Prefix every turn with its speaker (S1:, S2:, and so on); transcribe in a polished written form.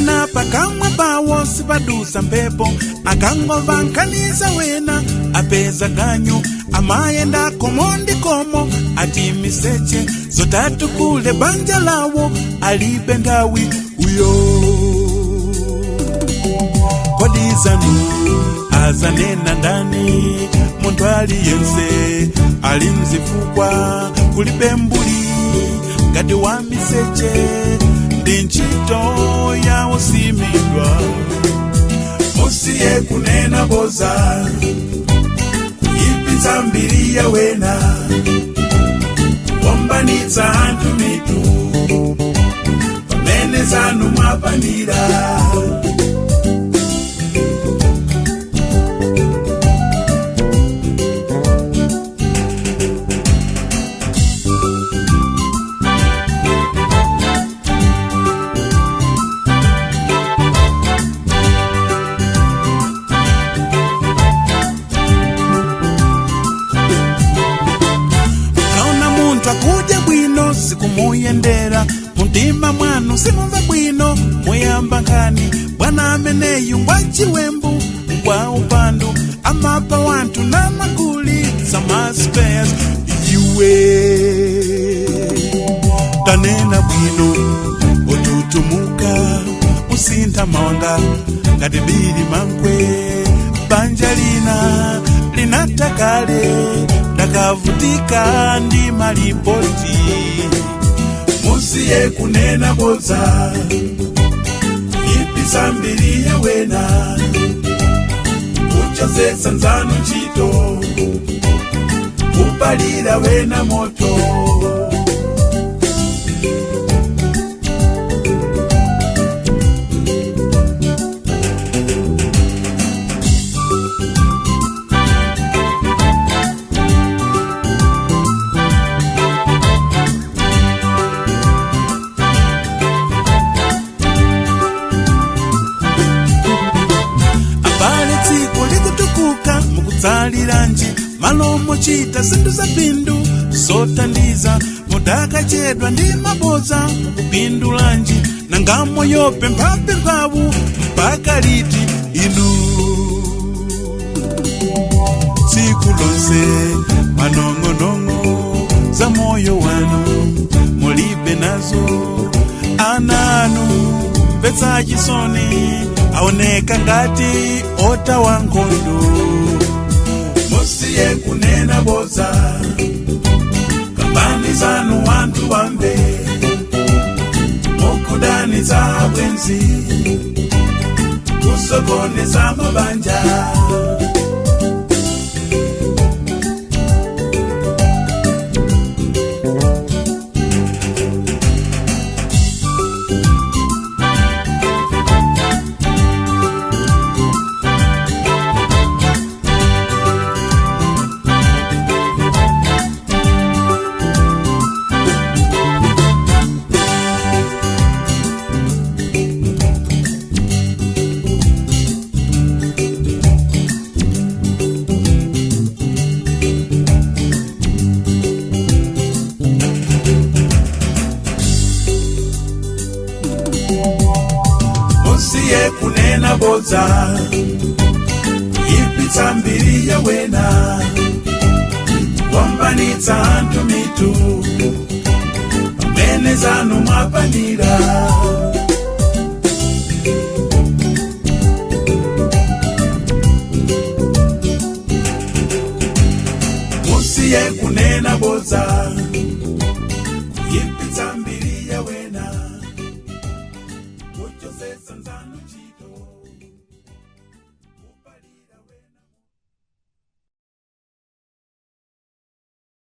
S1: Ena pakamwa pawo sipadusa mpepo, akangova nkaniza wena apeza ganyu, amayenda komondi komo ati miseche zotatu kule banja lawo alibe ndawi uyo. Kodi zanu azanena ndani, muntu aliyense alimzifukwa kulibe mbuli ngati wa miseche ndi ntchito yawo simidwa. Musiye kunena boza kuipitsa mbiri ya wena, wombanitsa anthu mitu pamene zanu mwapanira. Kuja bwino sikumuyendera, muntima mwanu simumva bwino muyamba nkani. Bwana ameneyu ngwa chiwembu ngwa upandu, amapa wantu na maguli sama spares. Iwe tanena bwino otutumuka, usintha maonda ngati bili mankwe. Banja lina linatakale dakavutika ndi malipoti. Musiye kunena boza kuipitsa mbiri ya wena, kuchotsetsa nzanu ntchito kupalira wena moto. Zaliranji malomo chita zindu za pindu zotandiza, mudaka chedwa ndi maboza kupindu lanji, nangamo yope mpape ngawu mpaka liti inu. Siku lonse manongonongo za moyo wanu mulibe nazo, ananu mvetsa chisoni aoneka ngati ota wankondo. Musiye kunena boza kambani zanu wantu wambe, mukudani za bwenzi kusokoneza mabanja. Musiye kunena boza kuipitsa mbiri ya wena, wombanitsa anthu mitu pamene zanu mwapanira. Musiye kunena boza